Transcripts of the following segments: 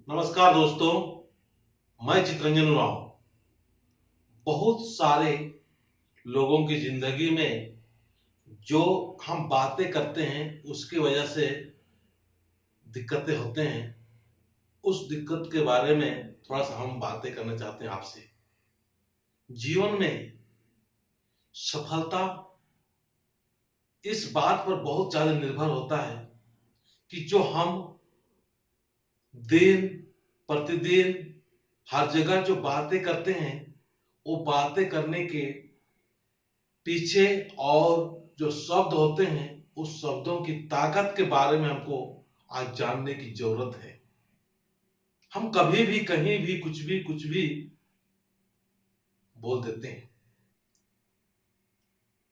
नमस्कार दोस्तों, मैं चितरंजन उरांव। बहुत सारे लोगों की जिंदगी में जो हम बातें करते हैं उसकी वजह से दिक्कतें होते हैं। उस दिक्कत के बारे में थोड़ा सा हम बातें करना चाहते हैं आपसे। जीवन में सफलता इस बात पर बहुत ज्यादा निर्भर होता है कि जो हम दिन प्रतिदिन हर जगह जो बातें करते हैं, वो बातें करने के पीछे और जो शब्द होते हैं उस शब्दों की ताकत के बारे में हमको आज जानने की जरूरत है। हम कभी भी कहीं भी कुछ भी बोल देते हैं।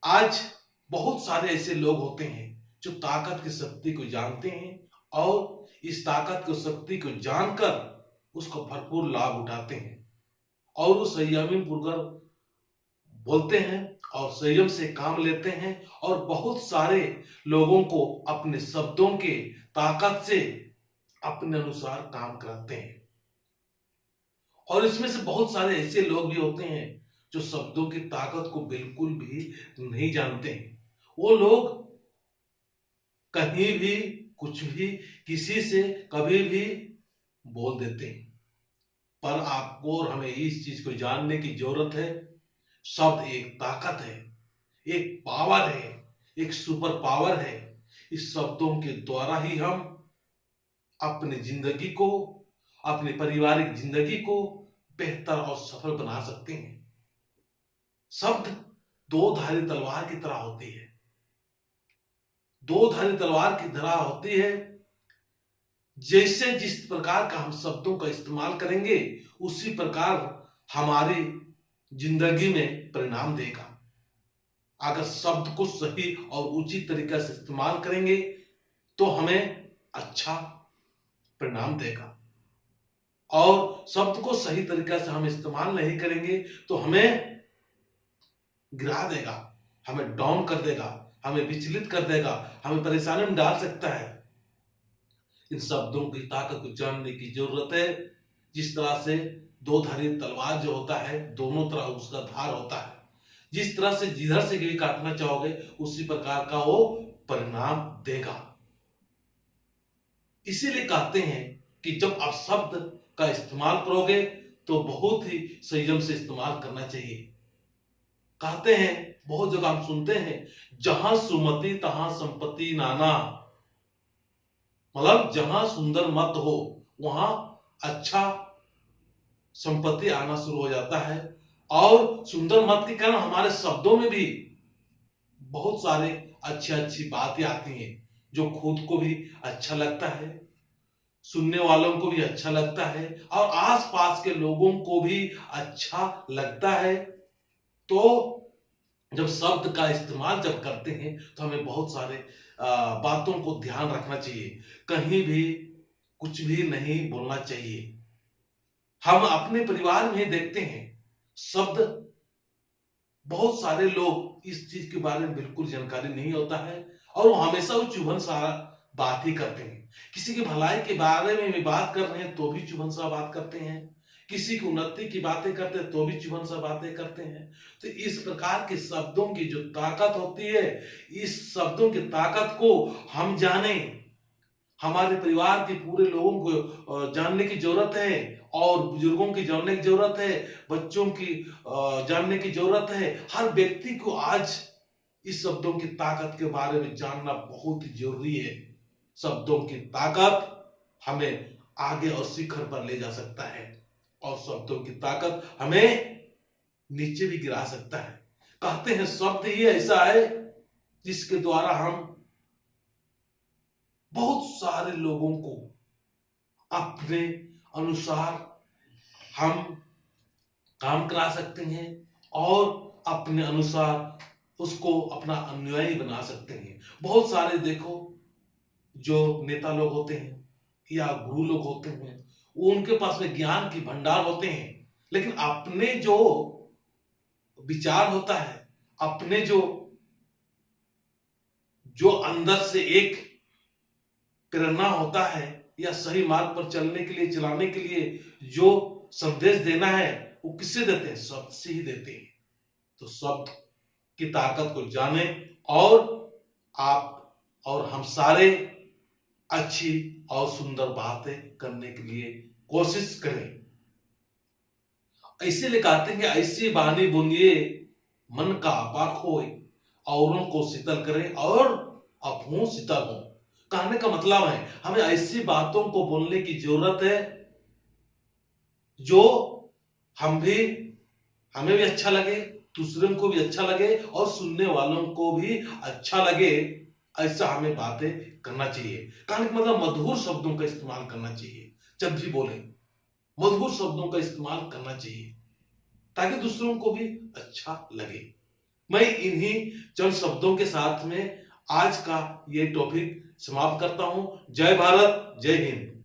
आज बहुत सारे ऐसे लोग होते हैं जो ताकत की शक्ति को जानते हैं और इस ताकत की शक्ति को जानकर उसका भरपूर लाभ उठाते हैं और वो संयमी पूर्वक बोलते हैं और संयम से काम लेते हैं और बहुत सारे लोगों को अपने शब्दों के ताकत से अपने अनुसार काम कराते हैं। और इसमें से बहुत सारे ऐसे लोग भी होते हैं जो शब्दों की ताकत को बिल्कुल भी नहीं जानते हैं। वो लोग कहीं भी कुछ भी किसी से कभी भी बोल देते हैं। पर आपको और हमें इस चीज को जानने की जरूरत है। शब्द एक ताकत है, एक पावर है, एक सुपर पावर है। इस शब्दों के द्वारा ही हम अपनी जिंदगी को, अपनी पारिवारिक जिंदगी को बेहतर और सफल बना सकते हैं। शब्द दो धारी तलवार की तरह होती है। दो धारी तलवार की तरह होती है। जैसे जिस प्रकार का हम शब्दों का इस्तेमाल करेंगे उसी प्रकार हमारी जिंदगी में परिणाम देगा। अगर शब्द को सही और उचित तरीके से इस्तेमाल करेंगे तो हमें अच्छा परिणाम देगा और शब्द को सही तरीके से हम इस्तेमाल नहीं करेंगे तो हमें गिरा देगा, हमें डाउन कर देगा, हमें विचलित कर देगा, हमें परेशानी में डाल सकता है। इन शब्दों की ताकत को जानने की जरूरत है। जिस तरह से दो धारी तलवार जो होता है दोनों तरह उसका धार होता है। जिस तरह से जिधर से भी काटना चाहोगे उसी प्रकार का वो परिणाम देगा। इसीलिए कहते हैं कि जब आप शब्द का इस्तेमाल करोगे तो बहुत ही संयम से इस्तेमाल करना चाहिए। कहते हैं, बहुत जगह हम सुनते हैं, जहां सुमति तहां संपत्ति नाना। मतलब जहां सुंदर मत हो वहां अच्छा संपत्ति आना शुरू हो जाता है। और सुंदर मत के कारण हमारे शब्दों में भी बहुत सारे अच्छी अच्छी बातें आती हैं जो खुद को भी अच्छा लगता है, सुनने वालों को भी अच्छा लगता है और आसपास के लोगों को भी अच्छा लगता है। तो जब शब्द का इस्तेमाल जब करते हैं तो हमें बहुत सारे बातों को ध्यान रखना चाहिए। कहीं भी कुछ भी नहीं बोलना चाहिए। हम अपने परिवार में देखते हैं शब्द, बहुत सारे लोग इस चीज के बारे में बिल्कुल जानकारी नहीं होता है और वो हमेशा वो चुभन सा बात ही करते हैं। किसी की भलाई के बारे में भी बात कर रहे हैं तो भी चुभन सा बात करते हैं, किसी की उन्नति की बातें करते हैं तो भी चुभन सा बातें करते हैं। तो इस प्रकार के शब्दों की जो ताकत होती है, इस शब्दों की ताकत को हम जाने, हमारे परिवार के पूरे लोगों को जानने की जरूरत है और बुजुर्गों की जानने की जरूरत है, बच्चों की जानने की जरूरत है। हर व्यक्ति को आज इस शब्दों की ताकत के बारे में जानना बहुत ही जरूरी है। शब्दों की ताकत हमें आगे और शिखर पर ले जा सकता है और शब्दों की ताकत हमें नीचे भी गिरा सकता है। कहते हैं शब्द ही ऐसा है जिसके द्वारा हम बहुत सारे लोगों को अपने अनुसार हम काम करा सकते हैं और अपने अनुसार उसको अपना अनुयायी बना सकते हैं। बहुत सारे देखो जो नेता लोग होते हैं या गुरु लोग होते हैं, वो उनके पास में ज्ञान की भंडार होते हैं, लेकिन अपने जो विचार होता है, अपने जो जो अंदर से एक प्रेरणा होता है या सही मार्ग पर चलने के लिए, चलाने के लिए जो संदेश देना है वो किससे देते हैं? शब्द से ही देते हैं। तो शब्द की ताकत को जाने और आप और हम सारे अच्छी और सुंदर बातें करने के लिए कोशिश करें। इसीलिए कहते हैं कि ऐसी बानी बुनिए मन का आपा खोए, औरों को शीतल करे और अपनों शीतल हो। कहने का मतलब है हमें ऐसी बातों को बोलने की जरूरत है जो हमें भी अच्छा लगे, दूसरों को भी अच्छा लगे और सुनने वालों को भी अच्छा लगे। ऐसा हमें बातें करना चाहिए। कहने का मतलब मधुर शब्दों का इस्तेमाल करना चाहिए। जब भी बोले मधुर शब्दों का इस्तेमाल करना चाहिए ताकि दूसरों को भी अच्छा लगे। मैं इन्हीं चंद शब्दों के साथ में आज का ये टॉपिक समाप्त करता हूं। जय भारत, जय हिंद।